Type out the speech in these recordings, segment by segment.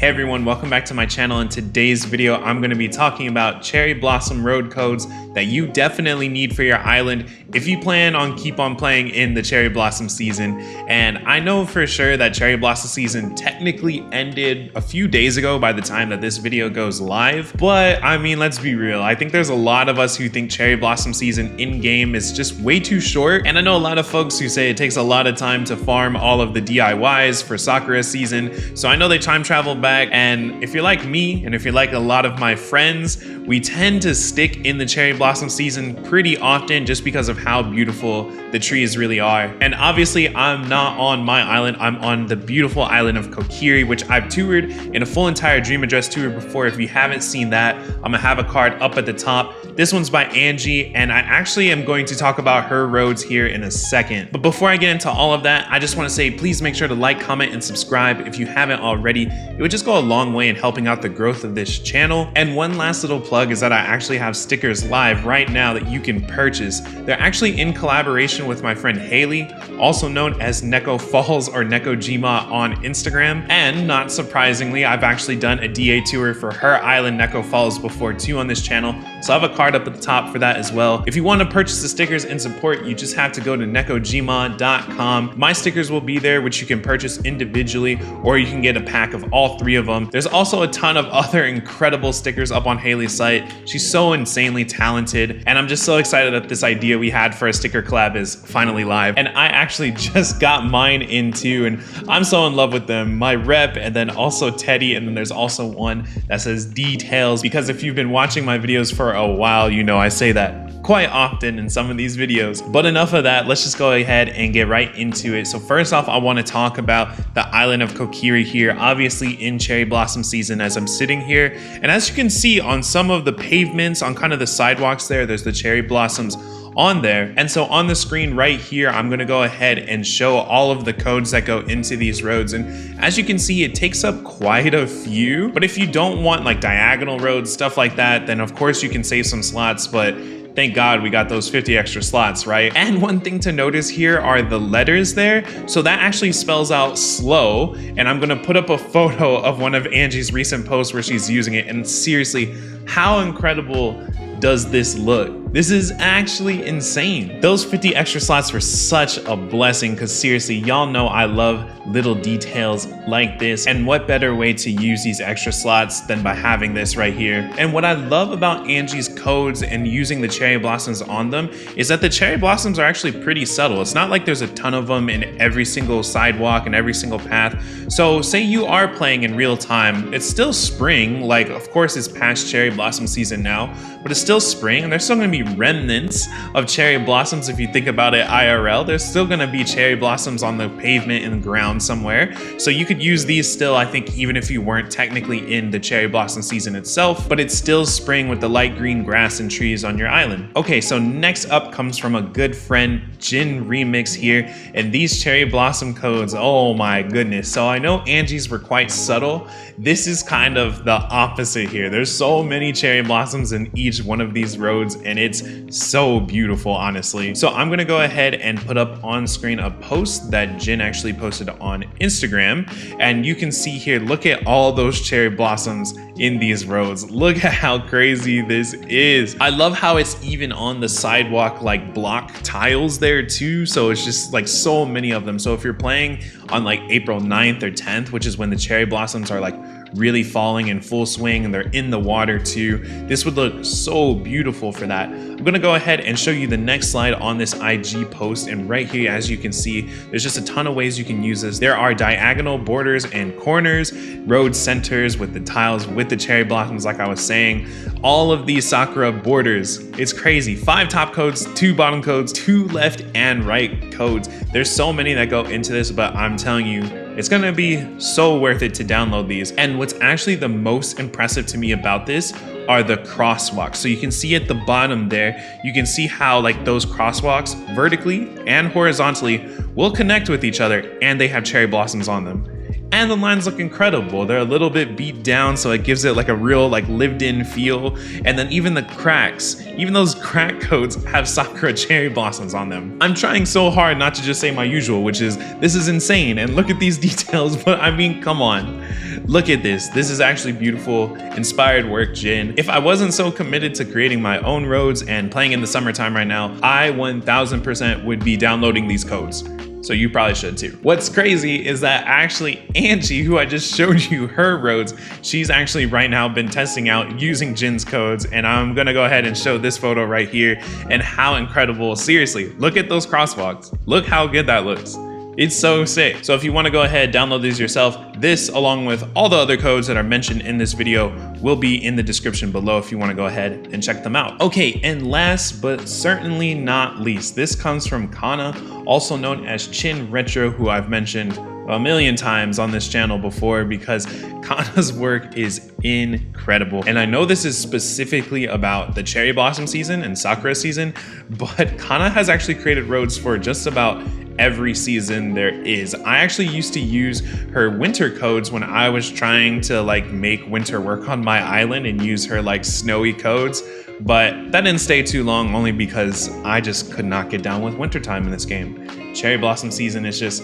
Hey everyone, welcome back to my channel. In today's video, I'm going to be talking about cherry blossom road codes that you definitely need for your island if you plan on keep on playing in the cherry blossom season. And I know for sure that cherry blossom season technically ended a few days ago by the time that this video goes live. But I mean, let's be real. I think there's a lot of us who think cherry blossom season in game is just way too short. And I know a lot of folks who say it takes a lot of time to farm all of the DIYs for Sakura season. So I know they time travel back. And if you're like me, and if you're like a lot of my friends, we tend to stick in the cherry blossom season pretty often just because of how beautiful the trees really are. And obviously I'm not on my island, I'm on the beautiful island of Kokiri, which I've toured in a full entire Dream Address tour before. If you haven't seen that, I'm gonna have a card up at the top. This one's by Angie, and I actually am going to talk about her roads here in a second. But before I get into all of that, I just wanna say, please make sure to like, comment, and subscribe if you haven't already. It would just go a long way in helping out the growth of this channel. And one last little plug is that I actually have stickers live right now that you can purchase. They're actually in collaboration with my friend Haley, also known as Neko Falls or Neko Gma on Instagram. And not surprisingly, I've actually done a DA tour for her island, Neko Falls, before too on this channel. So I have a card up at the top for that as well. If you want to purchase the stickers and support, you just have to go to nekogma.com. My stickers will be there, which you can purchase individually, or you can get a pack of all three of them. There's also a ton of other incredible stickers up on Haley's site. She's so insanely talented, and I'm just so excited that this idea we had for a sticker collab is finally live. And I actually just got mine in too, and I'm so in love with them. My rep, and then also Teddy, and then there's also one that says details, because if you've been watching my videos for a while, you know I say that quite often in some of these videos. But enough of that, let's just go ahead and get right into it. So first off, I want to talk about the island of Kokiri here, obviously in cherry blossom season as I'm sitting here. And as you can see on some of the pavements, on kind of the sidewalks there's the cherry blossoms on there. And so on the screen right here, I'm gonna go ahead and show all of the codes that go into these roads. And as you can see, it takes up quite a few. But if you don't want like diagonal roads, stuff like that, then of course you can save some slots, but thank God we got those 50 extra slots, right? And one thing to notice here are the letters there. So that actually spells out slow. And I'm gonna put up a photo of one of Angie's recent posts where she's using it. And seriously, how incredible does this look? This is actually insane. Those 50 extra slots were such a blessing, because seriously, y'all know I love little details like this. And what better way to use these extra slots than by having this right here? And what I love about Angie's codes and using the cherry blossoms on them is that the cherry blossoms are actually pretty subtle. It's not like there's a ton of them in every single sidewalk and every single path. So say you are playing in real time, it's still spring. Like, of course it's past cherry blossom season now, but it's still spring, and there's still gonna be remnants of cherry blossoms. If you think about it IRL, there's still gonna be cherry blossoms on the pavement in the ground somewhere. So you could use these still, I think, even if you weren't technically in the cherry blossom season itself, but it's still spring with the light green grass and trees on your island. Okay, so next up comes from a good friend, Jin Remix here, and these cherry blossom codes, oh my goodness. So I know Angie's were quite subtle. This is kind of the opposite here. There's so many cherry blossoms in each one of these roads, and it's so beautiful, honestly. So I'm gonna go ahead and put up on screen a post that Jin actually posted on Instagram, and you can see here, look at all those cherry blossoms in these roads. Look at how crazy this is. I love how it's even on the sidewalk like block tiles there too, so it's just like so many of them. So if you're playing on like April 9th or 10th, which is when the cherry blossoms are like really falling in full swing and they're in the water too, this would look so beautiful for that. I'm gonna go ahead and show you the next slide on this IG post, and right here, as you can see, there's just a ton of ways you can use this. There are diagonal borders and corners, road centers with the tiles with the cherry blossoms, like I was saying, all of these Sakura borders. It's crazy. 5 top codes, 2 bottom codes, 2 left and right codes. There's so many that go into this, but I'm telling you, it's gonna be so worth it to download these. And what's actually the most impressive to me about this are the crosswalks. So you can see at the bottom there, you can see how like those crosswalks vertically and horizontally will connect with each other, and they have cherry blossoms on them. And the lines look incredible. They're a little bit beat down, so it gives it like a real like lived in feel. And then even the cracks, even those crack codes have Sakura cherry blossoms on them. I'm trying so hard not to just say my usual, which is this is insane and look at these details, but I mean, come on. Look at this. This is actually beautiful, inspired work, Jin. If I wasn't so committed to creating my own roads and playing in the summertime right now, I 1000% would be downloading these codes. So you probably should too. What's crazy is that actually Angie, who I just showed you her roads, she's actually right now been testing out using Jin's codes, and I'm gonna go ahead and show this photo right here and how incredible, seriously, look at those crosswalks. Look how good that looks. It's so sick. So if you want to go ahead, download these yourself, this along with all the other codes that are mentioned in this video will be in the description below if you want to go ahead and check them out. Okay, and last but certainly not least, this comes from Kana, also known as Chin Retro, who I've mentioned a million times on this channel before because Kana's work is incredible. And I know this is specifically about the cherry blossom season and sakura season, but Kana has actually created roads for just about every season there is. I actually used to use her winter codes when I was trying to like make winter work on my island and use her like snowy codes, but that didn't stay too long only because I just could not get down with wintertime in this game. Cherry blossom season is just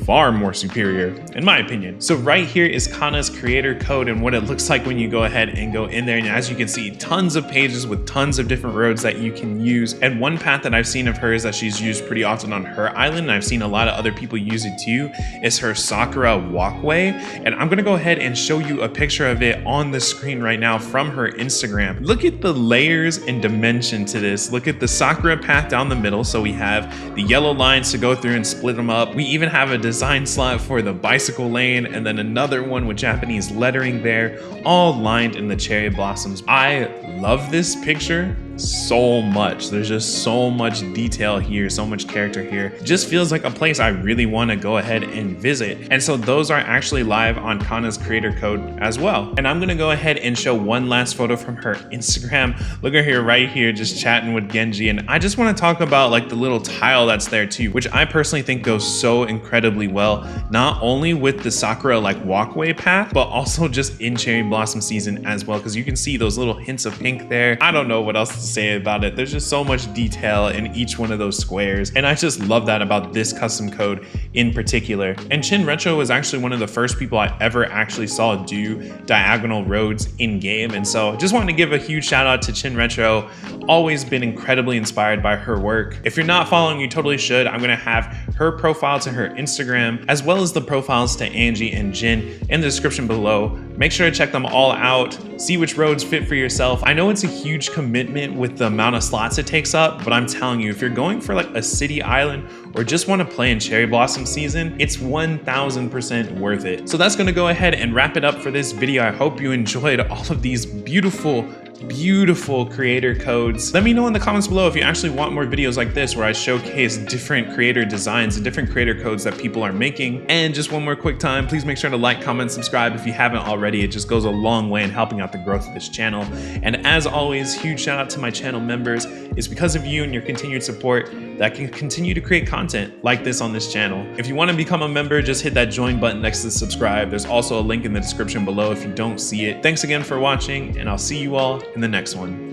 far more superior in my opinion. So right here is Kana's creator code and what it looks like when you go ahead and go in there, and as you can see, tons of pages with tons of different roads that you can use. And one path that I've seen of hers that she's used pretty often on her island, and I've seen a lot of other people use it too, is her Sakura walkway. And I'm gonna go ahead and show you a picture of it on the screen right now from her Instagram. Look at the layers and dimension to this. Look at the Sakura path down the middle, so we have the yellow lines to go through and split them up. We even have a design slot for the bicycle lane, and then another one with Japanese lettering there, all lined in the cherry blossoms. I love this picture so much. There's just so much detail here, so much character here. It just feels like a place I really want to go ahead and visit. And so those are actually live on Kana's creator code as well. And I'm gonna go ahead and show one last photo from her Instagram. Look at her right here just chatting with Genji, and I just want to talk about like the little tile that's there too, which I personally think goes so incredibly well, not only with the Sakura like walkway path, but also just in cherry blossom season as well, because you can see those little hints of pink there. I don't know what else to say about it. There's just so much detail in each one of those squares, and I just love that about this custom code in particular. And Chin Retro was actually one of the first people I ever actually saw do diagonal roads in game, and so just wanted to give a huge shout out to Chin Retro. Always been incredibly inspired by her work. If you're not following, you totally should. I'm gonna have her profile to her Instagram as well as the profiles to Angie and Jin in the description below. Make sure to check them all out, see which roads fit for yourself. I know it's a huge commitment with the amount of slots it takes up, but I'm telling you, if you're going for like a city island or just want to play in cherry blossom season, it's 1000% worth it. So that's gonna go ahead and wrap it up for this video. I hope you enjoyed all of these beautiful creator codes. Let me know in the comments below if you actually want more videos like this where I showcase different creator designs and different creator codes that people are making. And just one more quick time, please make sure to like, comment, subscribe if you haven't already. It just goes a long way in helping out the growth of this channel. And as always, huge shout out to my channel members. It's because of you and your continued support that I can continue to create content like this on this channel. If you want to become a member, just hit that join button next to subscribe. There's also a link in the description below if you don't see it. Thanks again for watching, and I'll see you all in the next one.